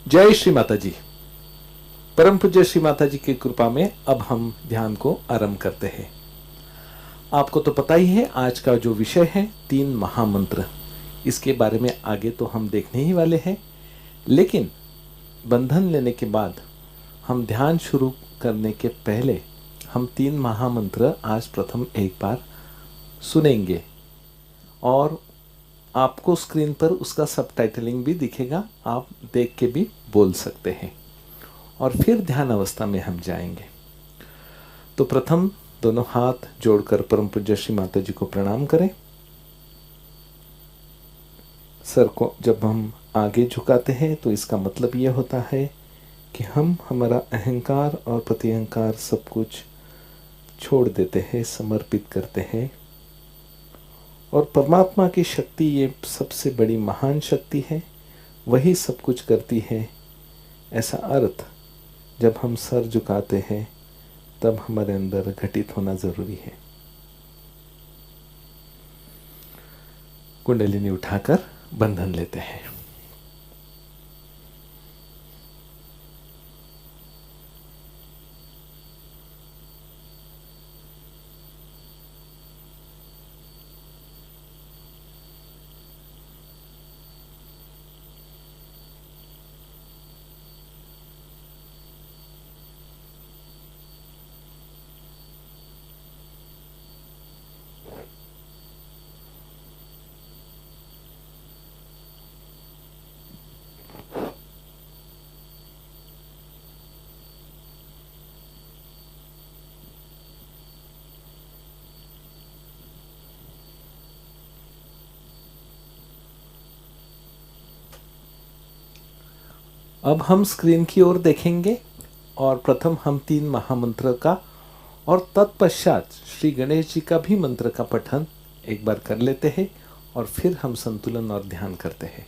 जय श्री माता जी। परम पूज्य श्री माता जी की कृपा में अब हम ध्यान को आरंभ करते हैं। आपको तो पता ही है आज का जो विषय है 3 महामंत्र, इसके बारे में आगे तो हम देखने ही वाले हैं, लेकिन बंधन लेने के बाद हम ध्यान शुरू करने के पहले हम 3 महामंत्र आज प्रथम एक बार सुनेंगे और आपको स्क्रीन पर उसका सबटाइटलिंग भी दिखेगा, आप देख के भी बोल सकते हैं और फिर ध्यान अवस्था में हम जाएंगे। तो प्रथम दोनों हाथ जोड़कर परम पूज्य श्री माता जी को प्रणाम करें। सर को जब हम आगे झुकाते हैं तो इसका मतलब यह होता है कि हम हमारा अहंकार और प्रतिअहंकार सब कुछ छोड़ देते हैं, समर्पित करते हैं। और परमात्मा की शक्ति ये सबसे बड़ी महान शक्ति है, वही सब कुछ करती है, ऐसा अर्थ जब हम सर झुकाते हैं तब हमारे अंदर घटित होना जरूरी है। कुंडलिनी उठाकर बंधन लेते हैं। अब हम स्क्रीन की ओर देखेंगे और प्रथम हम 3 महामंत्र का और तत्पश्चात श्री गणेश जी का भी मंत्र का पठन एक बार कर लेते हैं और फिर हम संतुलन और ध्यान करते हैं।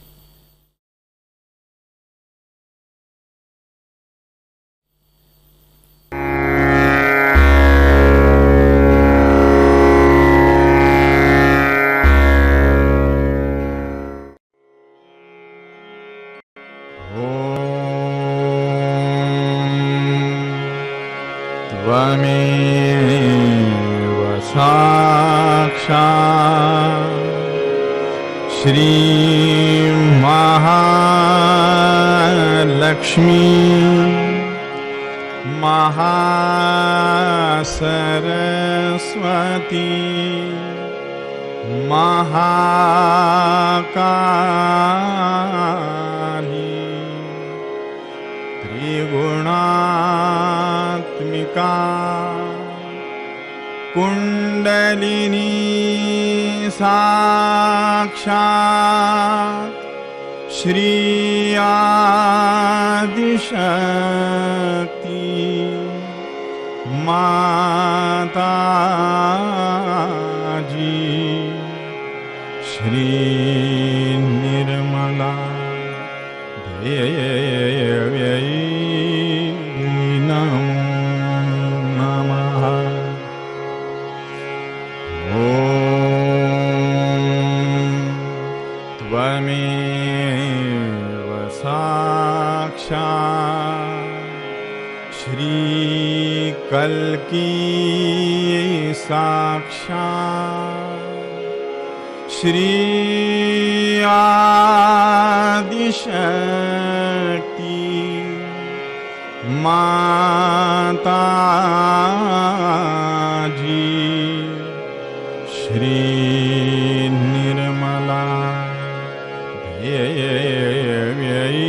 त्वमेव साक्षात् श्री महालक्ष्मी महासरस्वती महाकाली त्रिगुणात्मिका कुंडलिनी साक्षात् श्री आदिशक्ति माता जी श्री निर्मला देव्यै नमो नमः। ॐ त्वमेव साक्षात् श्री कल्की साक्षात् श्री आदिशक्ति माता जी श्री निर्मला देव्यै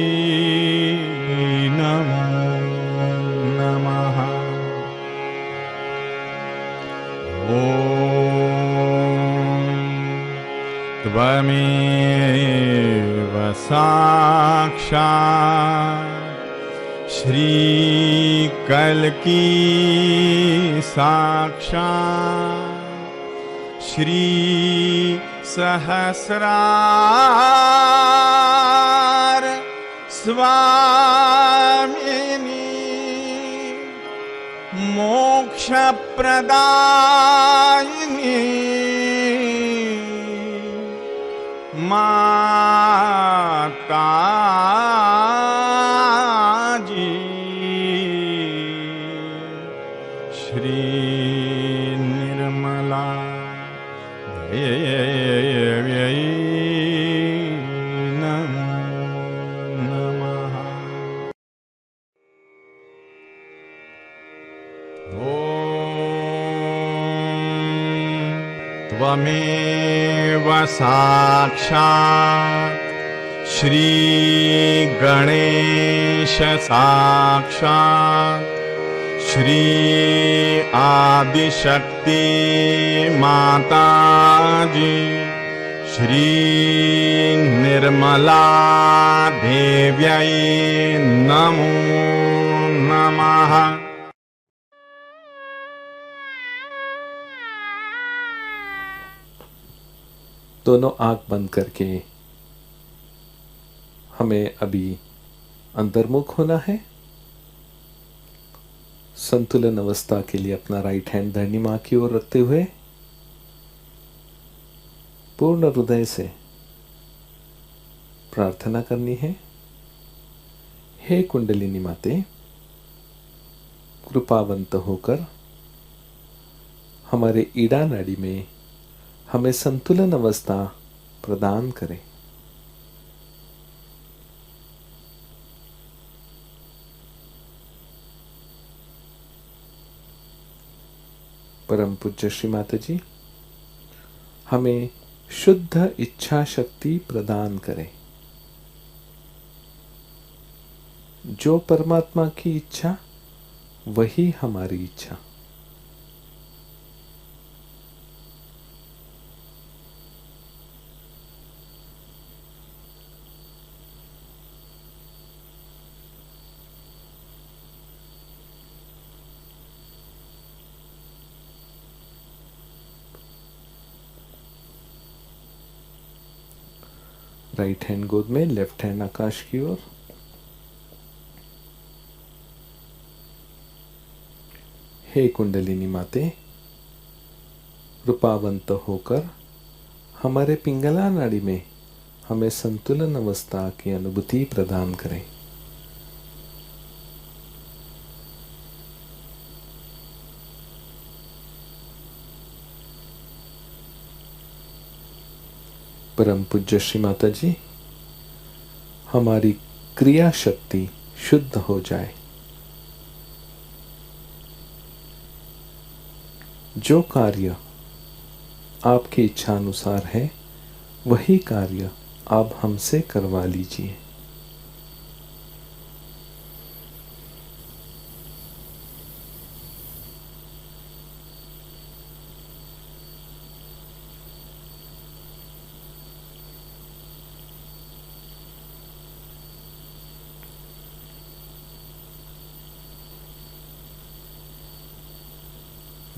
नमो नमः। ॐ त्वमेव साक्षात् श्री कल्की साक्षात् श्री सहस्रार स्वामिनी मोक्षप्रदायिनी माता जी श्री निर्मला देव्यै नमो नमः। ॐ त्वमेव साक्षात् श्री गणेश साक्षात् श्री आदिशक्ति माता जी श्री निर्मला देव्यै नमो नमः। दोनों आंख बंद करके हमें अभी अंतर्मुख होना है। संतुलन अवस्था के लिए अपना राइट हैंड धरनी मां की ओर रखते हुए पूर्ण हृदय से प्रार्थना करनी है। हे कुंडलिनी माते, कृपावंत होकर हमारे ईड़ा नाड़ी में हमें संतुलन अवस्था प्रदान करें। परम पूज्य श्री माता जी हमें शुद्ध इच्छा शक्ति प्रदान करें। जो परमात्मा की इच्छा वही हमारी इच्छा। राइट हैंड गोद में, लेफ्ट हैंड आकाश की ओर। हे कुंडलिनी माते, रूपावंत होकर हमारे पिंगला नाड़ी में हमें संतुलन अवस्था की अनुभूति प्रदान करें। परम पूज्य श्री माता जी, हमारी क्रिया शक्ति शुद्ध हो जाए। जो कार्य आपकी इच्छा अनुसार है वही कार्य आप हमसे करवा लीजिए।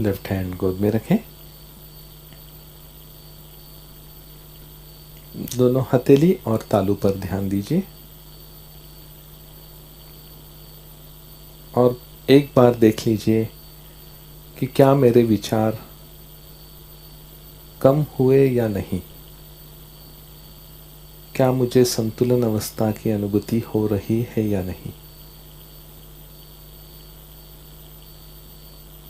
लेफ्ट हैंड गोद में रखें। दोनों हथेली और तालू पर ध्यान दीजिए और एक बार देख लीजिए कि क्या मेरे विचार कम हुए या नहीं। क्या मुझे संतुलन अवस्था की अनुभूति हो रही है या नहीं।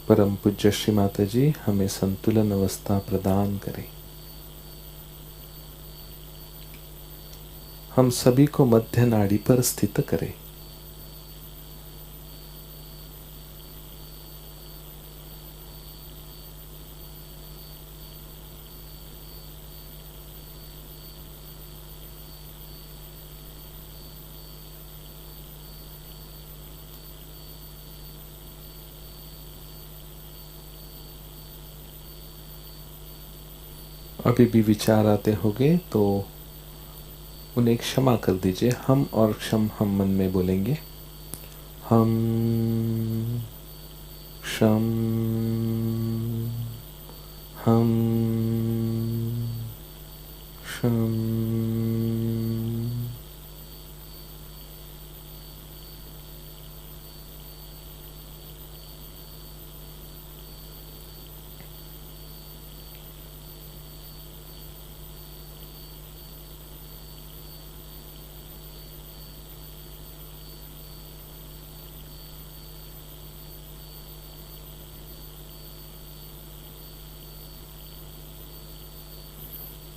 परम पूज्य श्री माता जी, हमें संतुलन अवस्था प्रदान करें। हम सभी को मध्य नाड़ी पर स्थित करें। अभी भी विचार आते होंगे तो उन्हें क्षमा कर दीजिए। हम और क्षम हम मन में बोलेंगे। हम क्षम हम क्षम।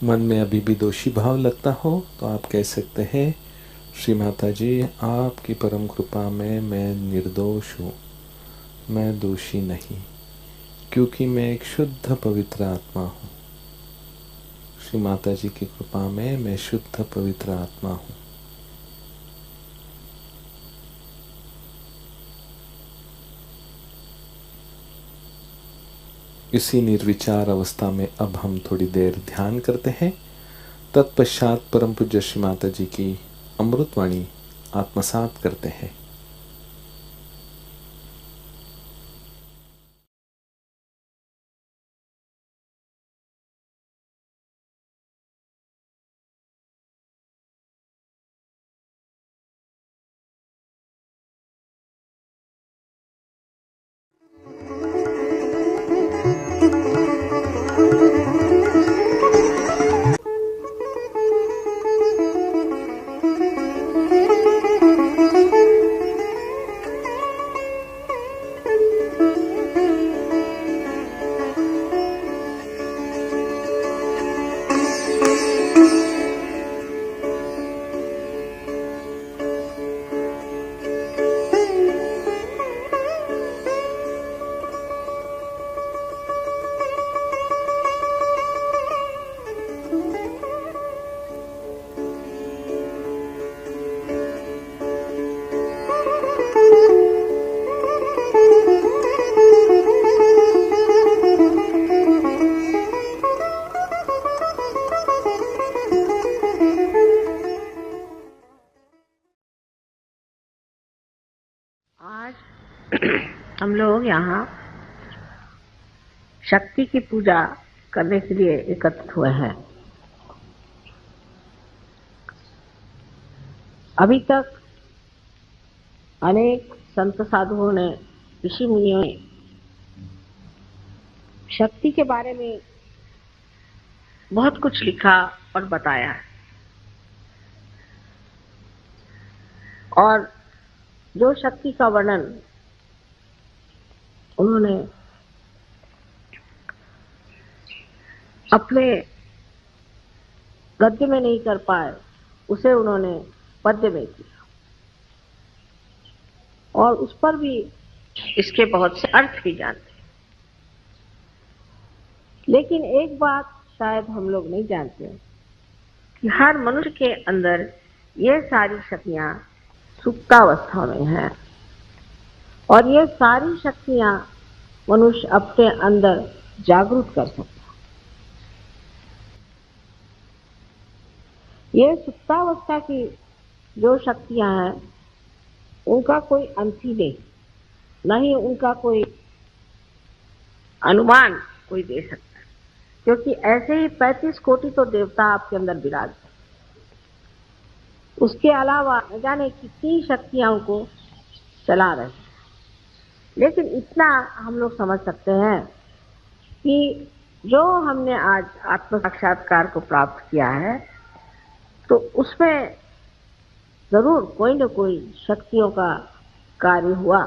मन में अभी भी दोषी भाव लगता हो तो आप कह सकते हैं, श्री माता जी, आपकी परम कृपा में मैं निर्दोष हूँ, मैं दोषी नहीं, क्योंकि मैं एक शुद्ध पवित्र आत्मा हूँ। श्री माता जी की कृपा में मैं शुद्ध पवित्र आत्मा हूँ। इसी निर्विचार अवस्था में अब हम थोड़ी देर ध्यान करते हैं। तत्पश्चात परम पूज्य श्री माता जी की अमृतवाणी आत्मसात करते हैं। हम लोग यहाँ शक्ति की पूजा करने के लिए एकत्रित हुए हैं। अभी तक अनेक संत साधुओं ने, ऋषि मुनियों ने शक्ति के बारे में बहुत कुछ लिखा और बताया है। और जो शक्ति का वर्णन उन्होंने अपने गद्य में नहीं कर पाए, उसे उन्होंने पद्य में किया और उस पर भी इसके बहुत से अर्थ भी जानते हैं। लेकिन एक बात शायद हम लोग नहीं जानते कि हर मनुष्य के अंदर ये सारी शक्तियां सुप्तावस्था में हैं और ये सारी शक्तियां मनुष्य अपने अंदर जागृत कर सकता है। ये सुप्तावस्था की जो शक्तियां हैं उनका कोई अंत ही नहीं, न ही उनका कोई अनुमान कोई दे सकता है, क्योंकि ऐसे ही 35 कोटि तो देवता आपके अंदर विराजमान। उसके अलावा न जाने कितनी शक्तियां को चला रहे हैं। लेकिन इतना हम लोग समझ सकते हैं कि जो हमने आज आत्म साक्षात्कार को प्राप्त किया है तो उसमें जरूर कोई न कोई शक्तियों का कार्य हुआ।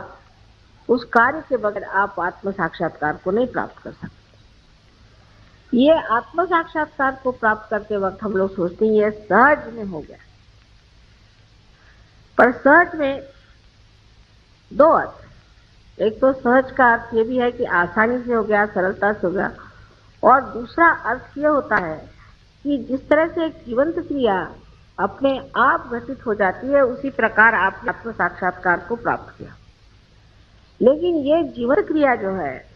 उस कार्य के बगैर आप आत्म साक्षात्कार को नहीं प्राप्त कर सकते। ये आत्म साक्षात्कार को प्राप्त करते वक्त हम लोग सोचते हैं ये सहज में हो गया, पर सहज में दो अर्थ। एक तो सहज का अर्थ ये भी है कि आसानी से हो गया, सरलता से हो गया, और दूसरा अर्थ ये होता है कि जिस तरह से एक जीवंत क्रिया अपने आप घटित हो जाती है उसी प्रकार आपने आत्म साक्षात्कार को प्राप्त किया। लेकिन ये जीवन क्रिया जो है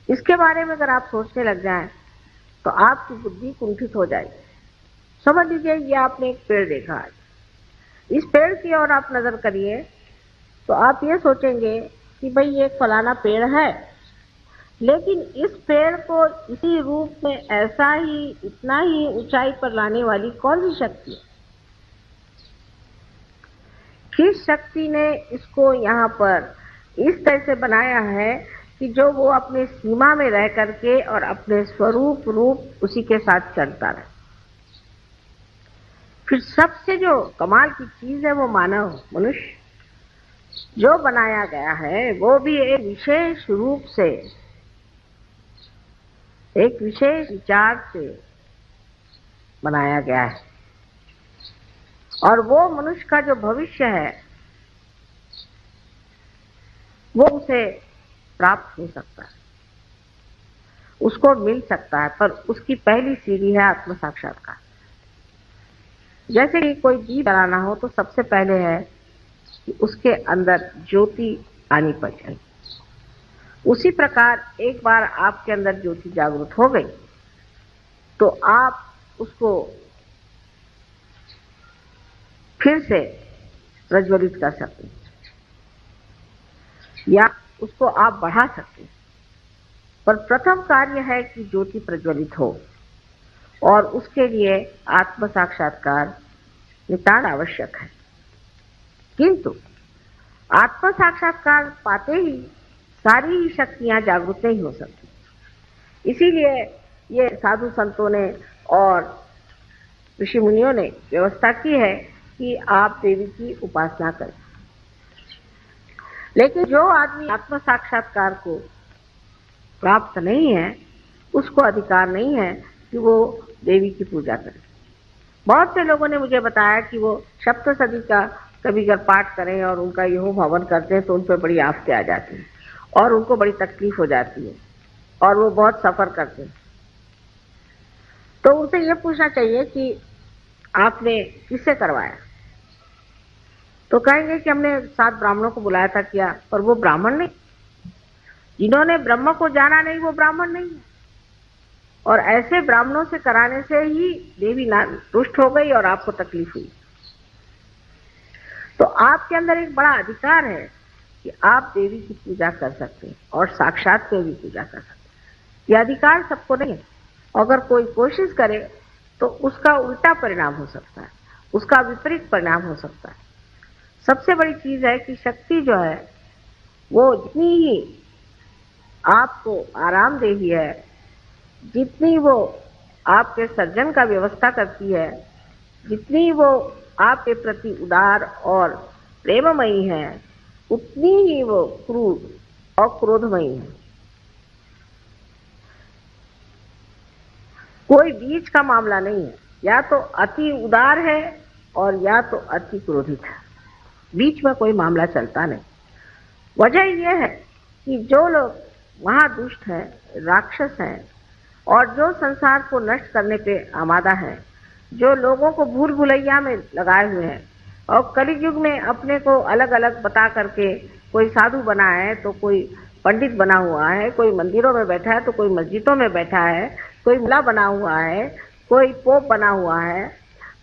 इसके बारे में अगर आप सोचने लग जाएं तो आपकी बुद्धि कुंठित हो जाएगी। समझ लीजिए ये आपने एक पेड़ देखा है, इस पेड़ की ओर आप नजर करिए तो आप ये सोचेंगे कि भाई ये फलाना पेड़ है, लेकिन इस पेड़ को इसी रूप में ऐसा ही इतना ही ऊंचाई पर लाने वाली कौन सी शक्ति है? किस शक्ति ने इसको यहाँ पर इस तरह से बनाया है कि जो वो अपने सीमा में रह करके और अपने स्वरूप रूप उसी के साथ चलता रहे। फिर सबसे जो कमाल की चीज है वो मानव मनुष्य जो बनाया गया है वो भी एक विशेष रूप से, एक विशेष विचार से बनाया गया है। और वो मनुष्य का जो भविष्य है वो उसे प्राप्त हो सकता है, उसको मिल सकता है, पर उसकी पहली सीढ़ी है आत्म साक्षात्कार। जैसे कि कोई दीप जलाना हो तो सबसे पहले है कि उसके अंदर ज्योति आनी पड़ेगी। उसी प्रकार एक बार आपके अंदर ज्योति जागृत हो गई तो आप उसको फिर से प्रज्वलित कर सकते हैं या उसको आप बढ़ा सकते हैं, पर प्रथम कार्य है कि ज्योति प्रज्वलित हो और उसके लिए आत्म साक्षात्कार नितांत आवश्यक है। किंतु आत्म साक्षात्कार पाते ही सारी ही शक्तियां जागृत नहीं हो सकती। इसीलिए ये साधु संतों ने और ऋषि मुनियों ने व्यवस्था की है कि आप देवी की उपासना करें। लेकिन जो आदमी आत्म साक्षात्कार को प्राप्त नहीं है उसको अधिकार नहीं है कि वो देवी की पूजा करे। बहुत से लोगों ने मुझे बताया कि वो सप्तशती का कभी अगर पाठ करें और उनका यह हवन करते हैं तो उन पर बड़ी आफतें आ जाती हैं और उनको बड़ी तकलीफ हो जाती है और वो बहुत सफर करते हैं। तो उनसे ये पूछना चाहिए कि आपने किससे करवाया? तो कहेंगे कि हमने 7 ब्राह्मणों को बुलाया था किया, पर वो ब्राह्मण नहीं। जिन्होंने ब्रह्म को जाना नहीं वो ब्राह्मण नहीं है। और ऐसे ब्राह्मणों से कराने से ही देवी रुष्ट हो गई और आपको तकलीफ हुई। तो आपके अंदर एक बड़ा अधिकार है कि आप देवी की पूजा कर सकते हैं और साक्षात देवी पूजा कर सकते हैं। यह अधिकार सबको नहीं है। अगर कोई कोशिश करे तो उसका उल्टा परिणाम हो सकता है। उसका विपरीत परिणाम हो सकता है। सबसे बड़ी चीज है कि शक्ति जो है वो जितनी ही आपको आरामदेही है, जितनी वो आपके सर्जन का व्यवस्था करती है, जितनी वो आपके प्रति उदार और प्रेममयी है, उतनी ही वो क्रूर और क्रोधमयी है। कोई बीच का मामला नहीं है, या तो अति उदार है और या तो अति क्रोधित है, बीच में कोई मामला चलता नहीं। वजह यह है कि जो लोग महादुष्ट हैं, राक्षस हैं और जो संसार को नष्ट करने पे आमादा हैं, जो लोगों को भूल भुलैया में लगाए हुए हैं और कलयुग में अपने को अलग अलग बता करके कोई साधु बना है तो कोई पंडित बना हुआ है, कोई मंदिरों में बैठा है तो कोई मस्जिदों में बैठा है, कोई मुल्ला बना हुआ है, कोई पोप बना हुआ है,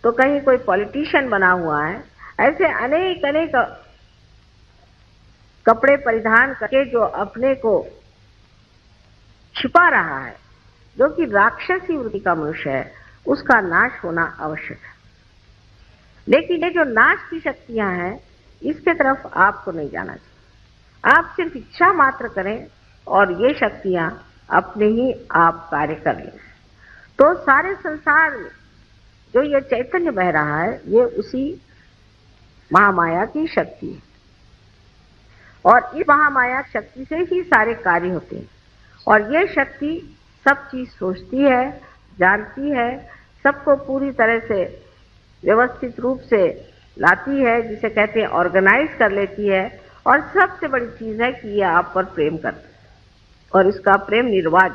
तो कहीं कोई पॉलिटिशियन बना हुआ है। ऐसे अनेक अनेक कपड़े परिधान करके जो अपने को छिपा रहा है, जो कि राक्षसी वृत्ति का मनुष्य है, उसका नाश होना आवश्यक है। लेकिन ये जो नाश की शक्तियां हैं, इसके तरफ आपको नहीं जाना चाहिए। आप सिर्फ इच्छा मात्र करें और ये शक्तियां अपने ही आप कार्य कर लें। तो सारे संसार में जो ये चैतन्य बह रहा है, ये उसी महामाया की शक्ति है और इस महामाया शक्ति से ही सारे कार्य होते हैं। और ये शक्ति सब चीज सोचती है, जानती है, सबको पूरी तरह से व्यवस्थित रूप से लाती है, जिसे कहते हैं ऑर्गेनाइज कर लेती है। और सबसे बड़ी चीज है कि ये आप पर प्रेम करती है और इसका प्रेम निर्वाज।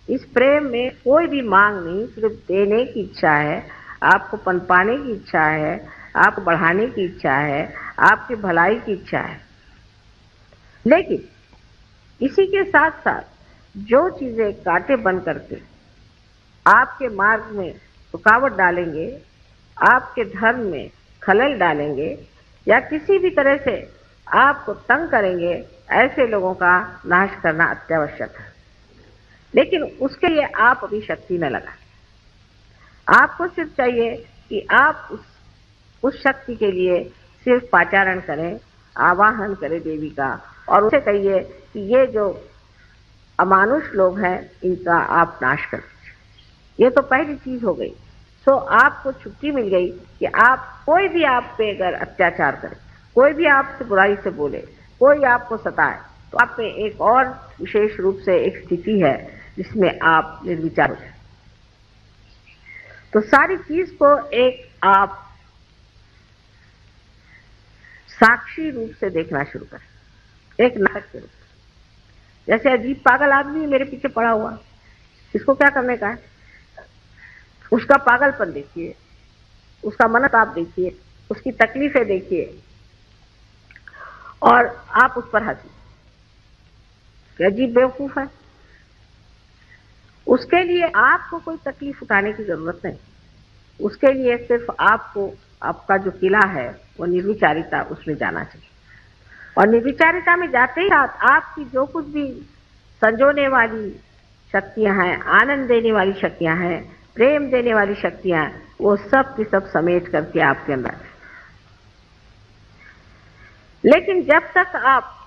इस प्रेम में कोई भी मांग नहीं, सिर्फ देने की इच्छा है, आपको पनपाने की इच्छा है, आपको बढ़ाने की इच्छा है, आपकी भलाई की इच्छा है। लेकिन इसी के साथ साथ जो चीजें कांटे बन करके आपके मार्ग में रुकावट डालेंगे, आपके धर्म में खलल डालेंगे या किसी भी तरह से आपको तंग करेंगे, ऐसे लोगों का नाश करना अत्यावश्यक है। लेकिन उसके लिए आप अपनी शक्ति न लगाएं। आपको सिर्फ चाहिए कि आप उस शक्ति के लिए सिर्फ पाचारण करें, आवाहन करें देवी का, और उसे कहिए कि ये जो अमानुष लोग हैं, इनका आप नाश कर दीजिए। ये तो पहली चीज हो गई। तो आपको छुट्टी मिल गई कि आप कोई भी आप पे अगर अत्याचार करे, कोई भी आपसे बुराई से बोले, कोई आपको सताए, तो आप पे एक और विशेष रूप से एक स्थिति है जिसमें आप निर्विचार हो जाए। तो सारी चीज को एक आप साक्षी रूप से देखना शुरू करें, एक नाटक के रूप में। जैसे अजीब पागल आदमी मेरे पीछे पड़ा हुआ, इसको क्या करने का है? उसका पागलपन देखिए, उसका मनताप देखिए, उसकी तकलीफें देखिए और आप उस पर हंसिए कि अजीब बेवकूफ है। उसके लिए आपको कोई तकलीफ उठाने की जरूरत नहीं। उसके लिए सिर्फ आपको आपका जो किला है वो निर्विचारिता, उसमें जाना चाहिए। और निर्विचारिता में जाते ही साथ आपकी जो कुछ भी संजोने वाली शक्तियां हैं, आनंद देने वाली शक्तियां हैं, प्रेम देने वाली शक्तियां, वो सब की सब समेट करके आपके अंदर। लेकिन जब तक आप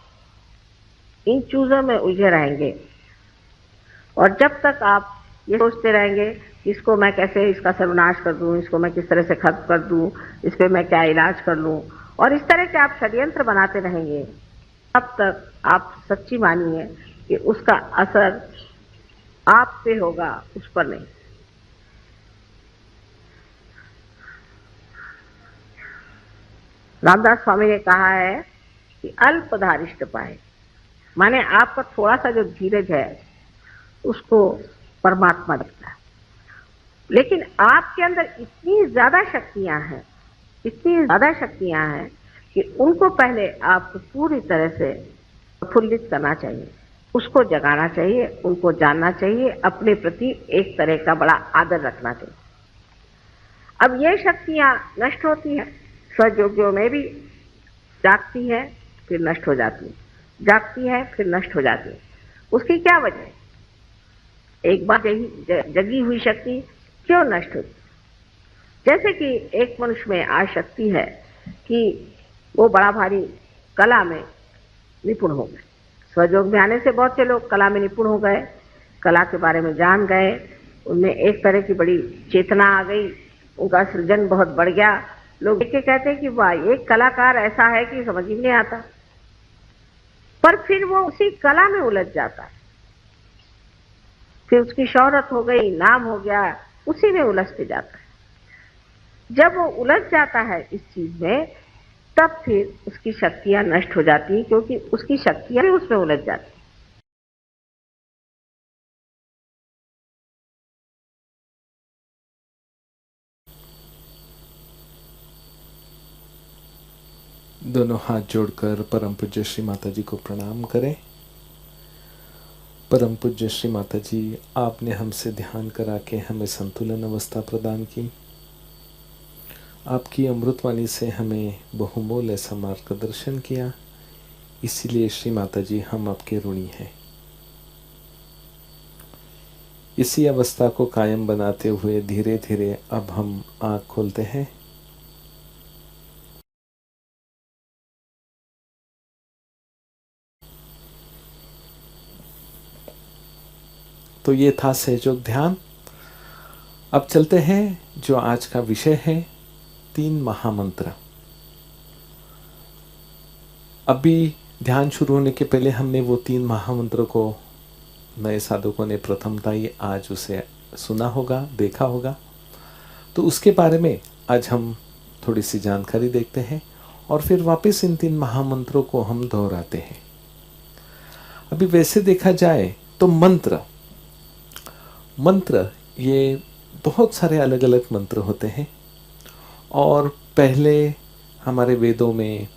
इन चीजों में उलझे रहेंगे और जब तक आप ये सोचते रहेंगे इसको मैं कैसे इसका सर्वनाश कर दूं, इसको मैं किस तरह से खत्म कर दूं, इस पे मैं क्या इलाज कर लूं, और इस तरह के आप षड्यंत्र बनाते रहेंगे, तब तक आप सच्ची मानिए कि उसका असर आप पे होगा, उस पर नहीं। रामदास स्वामी ने कहा है कि अल्पधारिष्ट पाए, माने आपका थोड़ा सा जो धीरज है उसको परमात्मा रखता है। लेकिन आपके अंदर इतनी ज्यादा शक्तियां हैं, इतनी ज्यादा शक्तियां हैं कि उनको पहले आपको पूरी तरह से प्रफुल्लित करना चाहिए, उसको जगाना चाहिए, उनको जानना चाहिए, अपने प्रति एक तरह का बड़ा आदर रखना चाहिए। अब ये शक्तियां नष्ट होती हैं, स्वयोगियों में भी जागती है फिर नष्ट हो जाती है, जागती है फिर नष्ट हो जाती है। उसकी क्या वजह है? एक बार जगी हुई शक्ति क्यों नष्ट होती? जैसे कि एक मनुष्य में आशक्ति है कि वो बड़ा भारी कला में निपुण हो गए। स्वयोग में आने से बहुत से लोग कला में निपुण हो गए, कला के बारे में जान गए, उनमें एक तरह की बड़ी चेतना आ गई, उनका सृजन बहुत बढ़ गया। लोग देख के कहते हैं कि वाह, एक कलाकार ऐसा है कि समझ ही नहीं आता। पर फिर वो उसी कला में उलझ जाता है, फिर उसकी शोहरत हो गई, नाम हो गया, उसी में उलझते जाता है। जब वो उलझ जाता है इस चीज में, तब फिर उसकी शक्तियां नष्ट हो जाती हैं, क्योंकि उसकी शक्तियां भी उसमें उलझ जाती हैं। दोनों हाथ जोड़कर परम पूज्य श्री माता जी को प्रणाम करें। परम पूज्य श्री माता जी, आपने हमसे ध्यान करा के हमें संतुलन अवस्था प्रदान की। आपकी अमृतवाणी से हमें बहुमूल्य ऐसा मार्गदर्शन किया। इसीलिए श्री माता जी हम आपके ऋणी हैं। इसी अवस्था को कायम बनाते हुए धीरे धीरे अब हम आँख खोलते हैं। तो ये था सहयोग ध्यान। अब चलते हैं जो आज का विषय है, 3 महामंत्र। अभी ध्यान शुरू होने के पहले हमने वो 3 महामंत्र को नए साधकों ने प्रथमता ही आज उसे सुना होगा, देखा होगा। तो उसके बारे में आज हम थोड़ी सी जानकारी देखते हैं और फिर वापस इन 3 महामंत्रों को हम दोहराते हैं। अभी वैसे देखा जाए तो मंत्र ये बहुत सारे अलग अलग मंत्र होते हैं और पहले हमारे वेदों में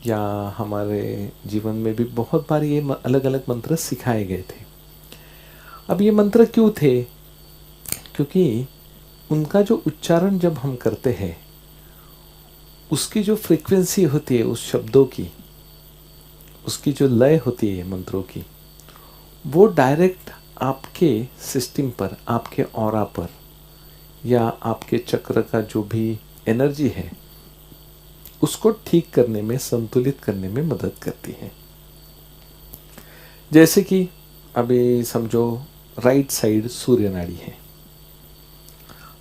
या हमारे जीवन में भी बहुत बार ये अलग अलग मंत्र सिखाए गए थे। अब ये मंत्र क्यों थे? क्योंकि उनका जो उच्चारण जब हम करते हैं, उसकी जो फ्रीक्वेंसी होती है उस शब्दों की, उसकी जो लय होती है मंत्रों की, वो डायरेक्ट आपके सिस्टम पर, आपके ऑरा पर या आपके चक्र का जो भी एनर्जी है उसको ठीक करने में, संतुलित करने में मदद करती है। जैसे कि अभी समझो राइट साइड सूर्य नाड़ी है,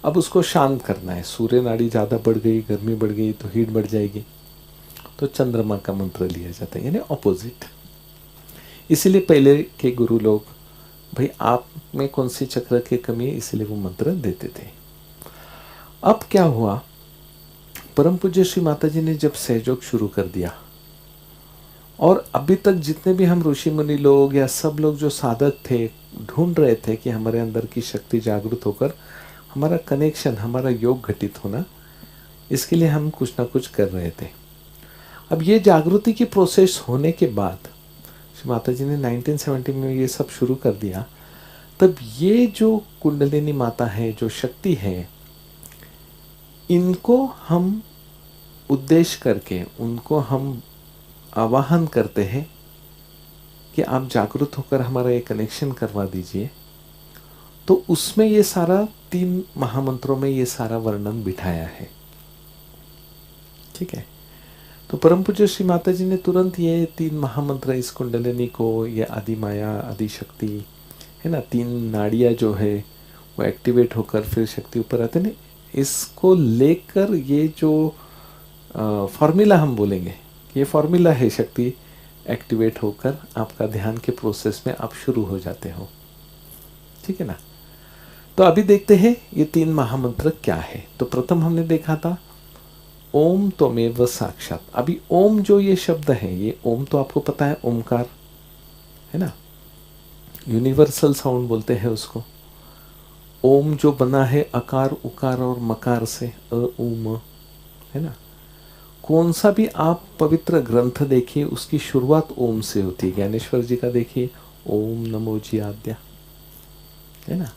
अब उसको शांत करना है। सूर्य नाड़ी ज़्यादा बढ़ गई, गर्मी बढ़ गई तो हीट बढ़ जाएगी, तो चंद्रमा का मंत्र लिया जाता है, यानी ऑपोजिट। इसीलिए पहले के गुरु लोग, भाई आप में कौन सी चक्र की कमी है, इसलिए वो मंत्र देते थे। अब क्या हुआ, परम पूज्य श्री माता जी ने जब सहयोग शुरू कर दिया और अभी तक जितने भी हम ऋषि मुनि लोग या सब लोग जो साधक थे, ढूंढ रहे थे कि हमारे अंदर की शक्ति जागृत होकर हमारा कनेक्शन, हमारा योग घटित होना, इसके लिए हम कुछ ना कुछ कर रहे थे। अब ये जागृति की प्रोसेस होने के बाद श्री माता जी ने 1970 में ये सब शुरू कर दिया। तब ये जो कुंडलिनी माता है, जो शक्ति है, इनको हम उद्देश्य करके उनको हम आवाहन करते हैं कि आप जागृत होकर हमारा ये कनेक्शन करवा दीजिए। तो उसमें ये सारा 3 महामंत्रों में ये सारा वर्णन बिठाया है। ठीक है, तो परम पूज्य श्री माता जी ने तुरंत ये 3 महामंत्र इस कुंडलिनी को, ये आदि माया, आदि शक्ति है ना, 3 नाड़ियाँ जो है वो एक्टिवेट होकर फिर शक्ति ऊपर आते हैं, इसको लेकर ये जो फॉर्मूला हम बोलेंगे, ये फॉर्मूला है शक्ति एक्टिवेट होकर आपका ध्यान के प्रोसेस में आप शुरू हो जाते हो। ठीक है ना। तो अभी देखते हैं ये 3 महामंत्र क्या है। तो प्रथम हमने देखा था ओम त्वमेव साक्षात। अभी ओम जो ये शब्द है, ये ओम तो आपको पता है, ओमकार है ना, यूनिवर्सल साउंड बोलते हैं उसको। ओम जो बना है अकार, उकार और मकार से, अ उ म, है ना। कौन सा भी आप पवित्र ग्रंथ देखिए, उसकी शुरुआत ओम से होती है। ज्ञानेश्वर जी का देखिए, ओम नमो जी आद्या, है ना।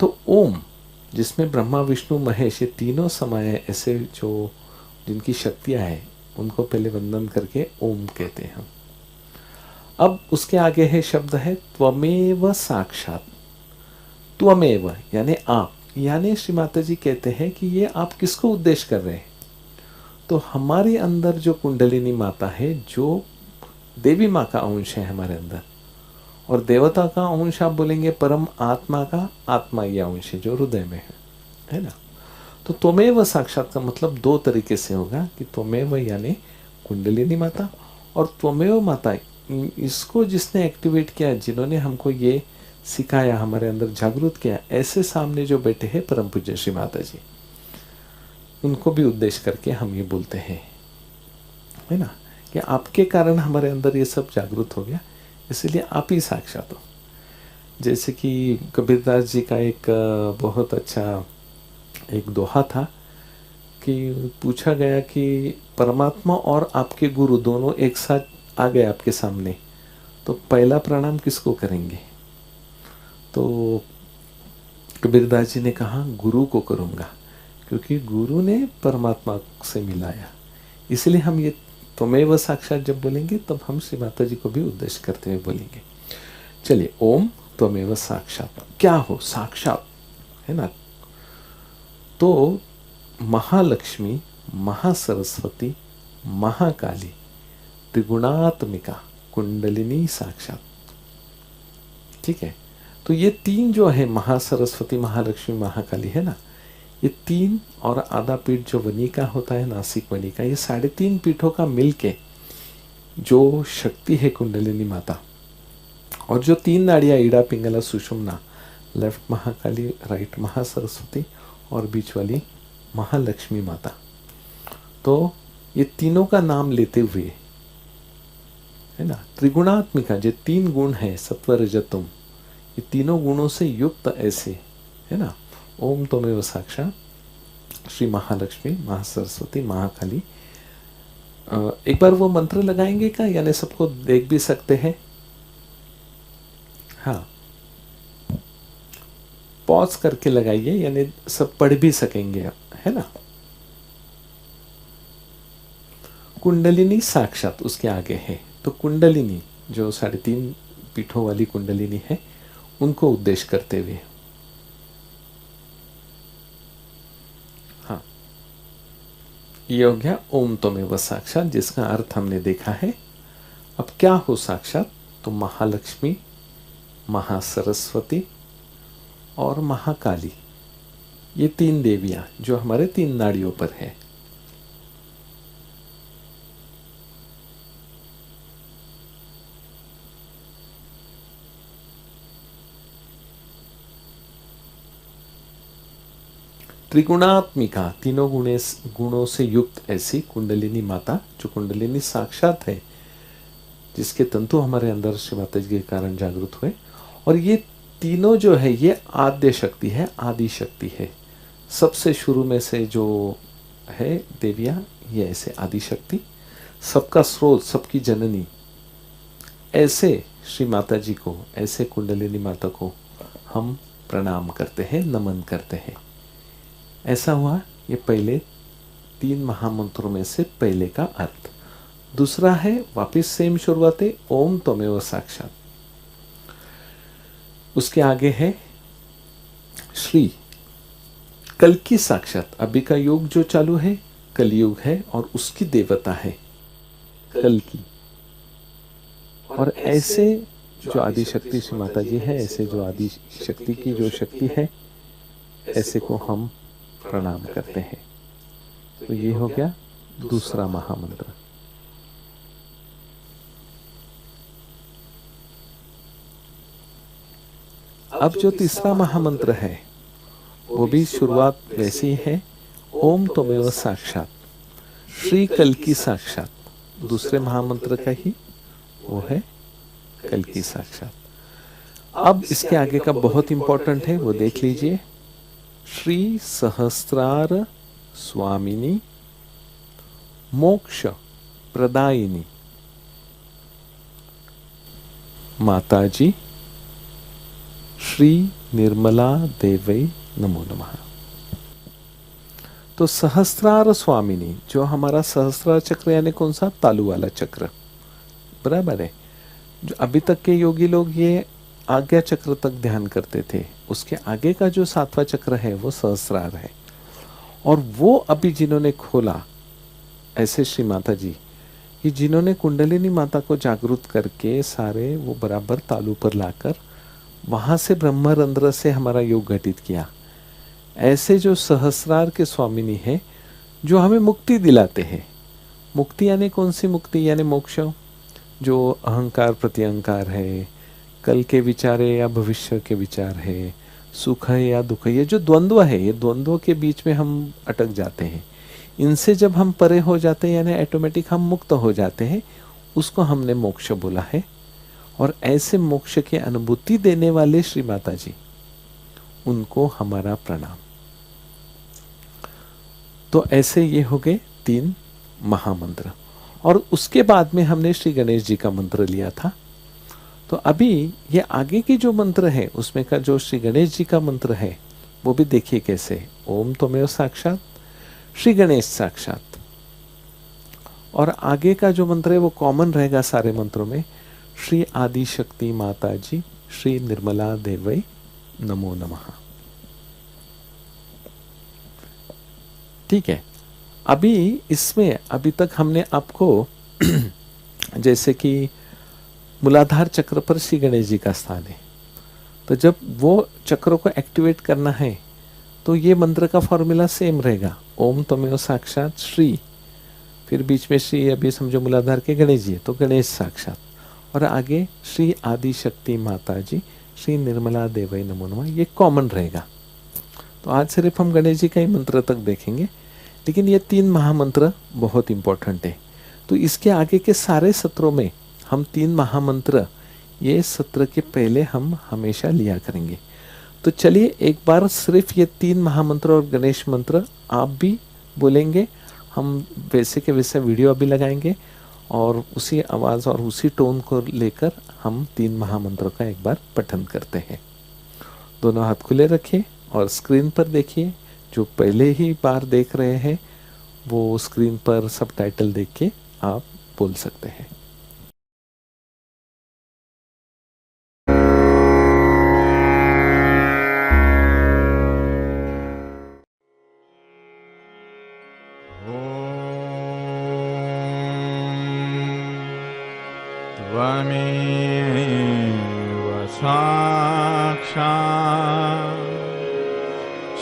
तो ओम जिसमें ब्रह्मा विष्णु महेश ये तीनों समाये, ऐसे जो जिनकी शक्तियां हैं, उनको पहले वंदन करके ओम कहते हैं हम। अब उसके आगे है शब्द है त्वमेव साक्षात। त्वमेव यानी आप, यानी श्री माता जी कहते हैं कि ये आप किसको उद्देश्य कर रहे हैं? तो हमारे अंदर जो कुंडलिनी माता है, जो देवी माँ का अंश है हमारे अंदर, और देवता का अंश आप बोलेंगे परम आत्मा का आत्मा ये अंश है जो हृदय में है ना। तो त्वमेव साक्षात का मतलब दो तरीके से होगा कि त्वमेव यानी कुंडलिनी माता, और त्वमेव माता इसको जिसने एक्टिवेट किया, जिन्होंने हमको ये सिखाया, हमारे अंदर जागरूक किया, ऐसे सामने जो बैठे हैं परम पूज्य श्री माता जी, उनको भी उद्देश्य करके हम ये बोलते हैं, है ना, कि आपके कारण हमारे अंदर ये सब जागरूक हो गया, इसलिए आप ही साक्षात हो। जैसे कि कबीरदास जी का एक बहुत अच्छा एक दोहा था कि पूछा गया कि परमात्मा और आपके गुरु दोनों एक साथ आ गए आपके सामने, तो पहला प्रणाम किसको करेंगे? तो कबीरदास जी ने कहा गुरु को करूँगा, क्योंकि गुरु ने परमात्मा से मिलाया। इसलिए हम ये त्वमेव साक्षात जब बोलेंगे तब हम श्री माता जी को भी उद्देश्य करते हुए बोलेंगे। चलिए, ओम त्वमेव साक्षात क्या हो? साक्षात है ना। तो महालक्ष्मी, महासरस्वती, महाकाली, त्रिगुणात्मिका, कुंडलिनी साक्षात, ठीक है। तो ये तीन जो है, महासरस्वती, महालक्ष्मी, महाकाली, है ना, ये तीन और आधा पीठ जो वनी का होता है, नासिक वनी का, ये 3.5 पीठों का मिलके जो शक्ति है कुंडलिनी माता, और जो 3 नाड़ियाँ ईड़ा, पिंगला, सुषुम्ना, लेफ्ट महाकाली, राइट महासरस्वती और बीच वाली महालक्ष्मी माता, तो ये तीनों का नाम लेते हुए, है ना, त्रिगुणात्मिका जो 3 गुण है, सत्व रजत तम, ये तीनों गुणों से युक्त ऐसे, है ना, ओम त्वमेव साक्षात श्री महालक्ष्मी, महासरस्वती, महाकाली। एक बार वो मंत्र लगाएंगे क्या, यानी सबको देख भी सकते हैं? हाँ, पॉज करके लगाइए, यानी सब पढ़ भी सकेंगे, है ना। कुंडलिनी साक्षात उसके आगे है, तो कुंडलिनी जो 3.5 पीठों वाली कुंडलिनी है, उनको उद्देश्य करते हुए, हाँ, ये हो गया ओम त्वमेव साक्षात, जिसका अर्थ हमने देखा है। अब क्या हो साक्षात? तो महालक्ष्मी, महासरस्वती और महाकाली, ये 3 देवियां जो हमारे 3 नाड़ियों पर है। त्रिगुणात्मिका, तीनों गुणों से युक्त ऐसी कुंडलिनी माता, जो कुंडलिनी साक्षात है, जिसके तंतु हमारे अंदर श्री माता जी के कारण जागृत हुए। और ये तीनों जो है, ये आद्य शक्ति है, आदि शक्ति है। सबसे शुरू में से जो है देवियां, ये ऐसे आदि शक्ति, सबका स्रोत, सबकी जननी, ऐसे श्री माता जी को, ऐसे कुंडलिनी माता को हम प्रणाम करते हैं, नमन करते हैं। ऐसा हुआ ये पहले 3 महामंत्रों में से पहले का अर्थ। दूसरा है, वापिस सेम शुरुआत है, ओम त्वमेव साक्षात। उसके आगे है श्री कल्कि साक्षात। अभी का युग जो चालू है कलयुग है, और उसकी देवता है कल्कि। और ऐसे जो आदि शक्ति श्री माता जी है, ऐसे जो आदि शक्ति की जो शक्ति है, ऐसे को हम प्रणाम करते हैं। तो ये हो गया दूसरा महामंत्र। अब जो तीसरा महामंत्र है, वो भी शुरुआत वैसी ही है, ओम त्वमेव साक्षात श्री कल्कि साक्षात। दूसरे महामंत्र का ही वो है कल्कि साक्षात। अब इसके आगे का बहुत इंपॉर्टेंट है, वो देख लीजिए। श्री सहस्रार स्वामिनी मोक्ष प्रदायिनी माताजी श्री निर्मला देवै नमो नमः। तो सहस्रार स्वामिनी, जो हमारा सहस्रार चक्र यानी कौन सा? तालू वाला चक्र, बराबर है। जो अभी तक के योगी लोग ये आज्ञा चक्र तक ध्यान करते थे, उसके आगे का जो 7वां चक्र है वो सहस्रार है। और वो अभी जिन्होंने खोला, ऐसे श्री माता जी कि जिन्होंने कुंडलिनी माता को जागृत करके सारे वो बराबर तालू पर लाकर वहाँ से ब्रह्मरंध्र से हमारा योग घटित किया, ऐसे जो सहस्रार के स्वामिनी है जो हमें मुक्ति दिलाते हैं। मुक्ति यानी कौन सी मुक्ति? यानी मोक्ष, जो अहंकार प्रत्यहंकार है, कल के विचार है या भविष्य के विचार है, सुख है या दुख है, ये जो द्वंद्व है, ये द्वंद्वों के बीच में हम अटक जाते हैं। इनसे जब हम परे हो जाते हैं यानी ऑटोमेटिक हम मुक्त हो जाते हैं, उसको हमने मोक्ष बोला है। और ऐसे मोक्ष की अनुभूति देने वाले श्री माता जी, उनको हमारा प्रणाम। तो ऐसे ये हो गए 3 महामंत्र। और उसके बाद में हमने श्री गणेश जी का मंत्र लिया था। तो अभी ये आगे की जो मंत्र है उसमें का जो श्री गणेश जी का मंत्र है वो भी देखिए कैसे। ओम त्वमेव साक्षात श्री गणेश साक्षात। और आगे का जो मंत्र है वो कॉमन रहेगा सारे मंत्रों में। श्री आदि शक्ति माता जी श्री निर्मला देवै नमो नमः। ठीक है। अभी इसमें अभी तक हमने आपको जैसे कि मूलाधार चक्र पर श्री गणेश जी का स्थान है, तो जब वो चक्रों को एक्टिवेट करना है तो ये मंत्र का फॉर्मूला सेम रहेगा। ओम त्वमेव साक्षात श्री, फिर बीच में श्री, अभी समझो मूलाधार के गणेश जी तो गणेश साक्षात, और आगे श्री आदि शक्ति माता जी श्री निर्मला देवै नमो नमः, ये कॉमन रहेगा। तो आज सिर्फ हम गणेश जी का ही मंत्र तक देखेंगे, लेकिन ये 3 महामंत्र बहुत इंपॉर्टेंट है। तो इसके आगे के सारे सत्रों में हम 3 महामंत्र ये सत्र के पहले हम हमेशा लिया करेंगे। तो चलिए एक बार सिर्फ ये 3 महामंत्र और गणेश मंत्र आप भी बोलेंगे, हम वैसे के वैसे वीडियो अभी लगाएंगे और उसी आवाज़ और उसी टोन को लेकर हम 3 महामंत्रों का एक बार पठन करते हैं। दोनों हाथ खुले रखिए और स्क्रीन पर देखिए। जो पहले ही बार देख रहे हैं वो स्क्रीन पर सबटाइटल देख के आप बोल सकते हैं। त्वमेव साक्षात्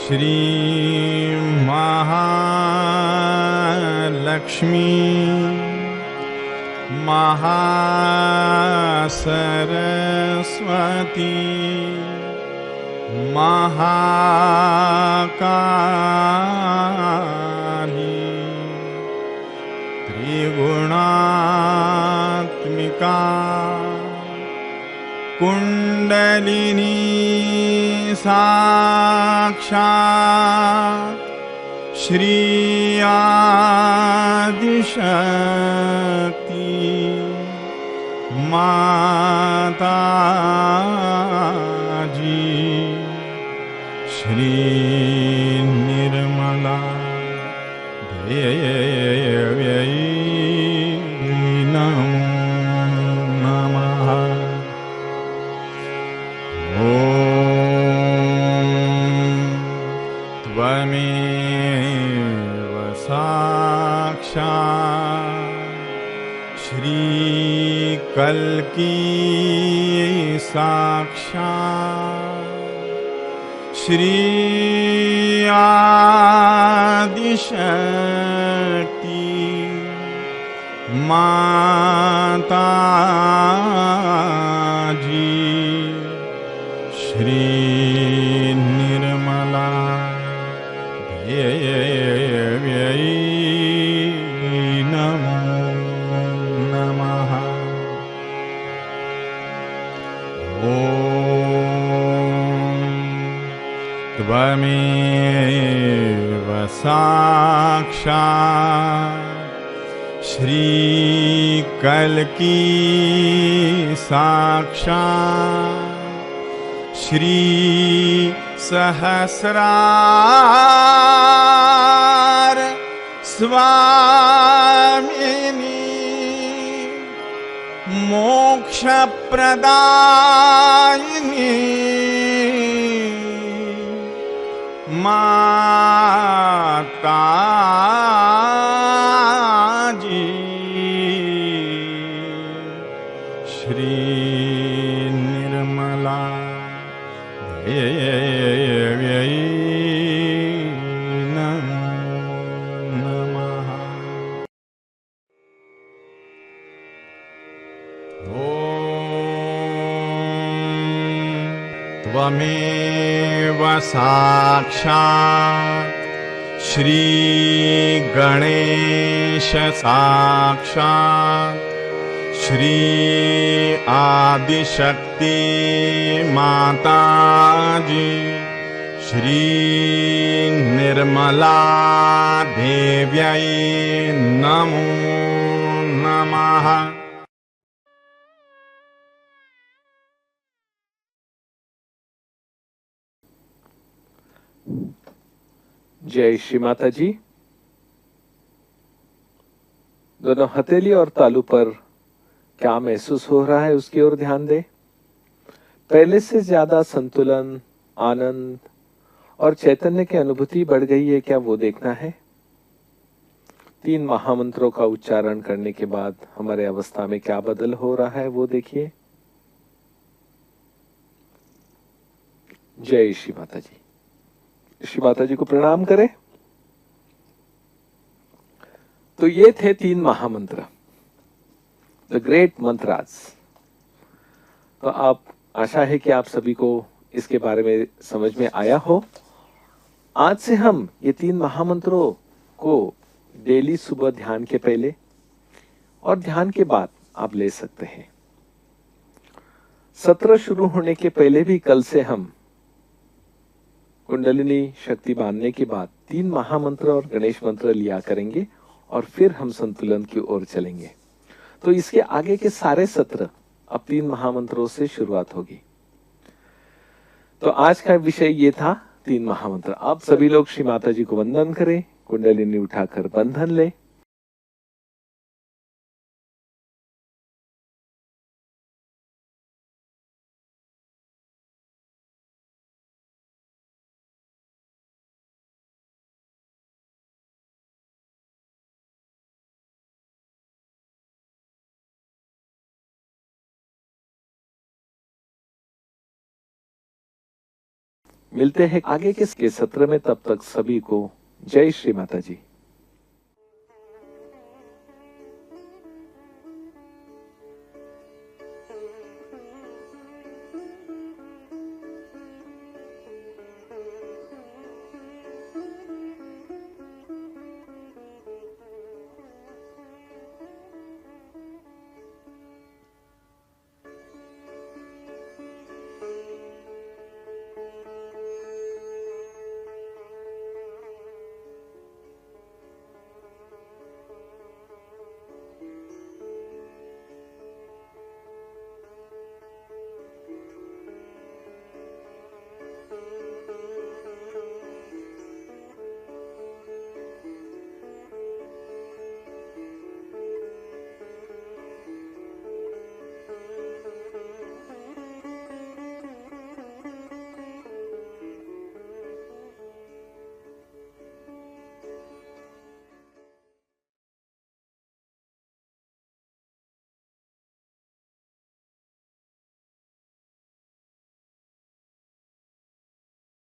श्री महालक्ष्मी महासरस्वती महाकाली त्रिगुणात्मिका कुंडलिनी साक्षात् श्री आदिशक्ति माता जी श्री निर्मला देवै नमो नमः। त्वमेव साक्षात् श्री कल्की साक्षात् श्री आदिशक्ति माता जी श्री निर्मला देवै नमो नमः। त्वमेव साक्षात् श्री कल्की साक्षात् श्री सहस्रार स्वामिनी मोक्ष प्रदायिनी माता जी श्री निर्मला देव्यै नमः। त्वमेव साक्षात् श्री गणेश साक्षात् श्री आदिशक्ति माता जी श्री निर्मला देव्यै नमो नमः। जय श्री माता जी। दोनों हथेली और तालू पर क्या महसूस हो रहा है उसकी ओर ध्यान दें। पहले से ज्यादा संतुलन, आनंद और चैतन्य की अनुभूति बढ़ गई है क्या, वो देखना है। 3 महामंत्रों का उच्चारण करने के बाद हमारे अवस्था में क्या बदल हो रहा है वो देखिए। जय श्री माता जी। श्री माता जी को प्रणाम करें। तो ये थे 3 महामंत्र, द ग्रेट मंत्रास। तो आप, आशा है कि आप सभी को इसके बारे में समझ में आया हो। आज से हम ये 3 महामंत्रों को डेली सुबह ध्यान के पहले और ध्यान के बाद आप ले सकते हैं। सत्र शुरू होने के पहले भी कल से हम कुंडलिनी शक्ति बांधने के बाद 3 महामंत्र और गणेश मंत्र लिया करेंगे और फिर हम संतुलन की ओर चलेंगे। तो इसके आगे के सारे सत्र अब 3 महामंत्रों से शुरुआत होगी। तो आज का विषय ये था 3 महामंत्र। आप सभी लोग श्री माता जी को वंदन करें, कुंडलिनी उठाकर बंधन ले। मिलते हैं आगे के सत्र में, तब तक सभी को जय श्री माता जी।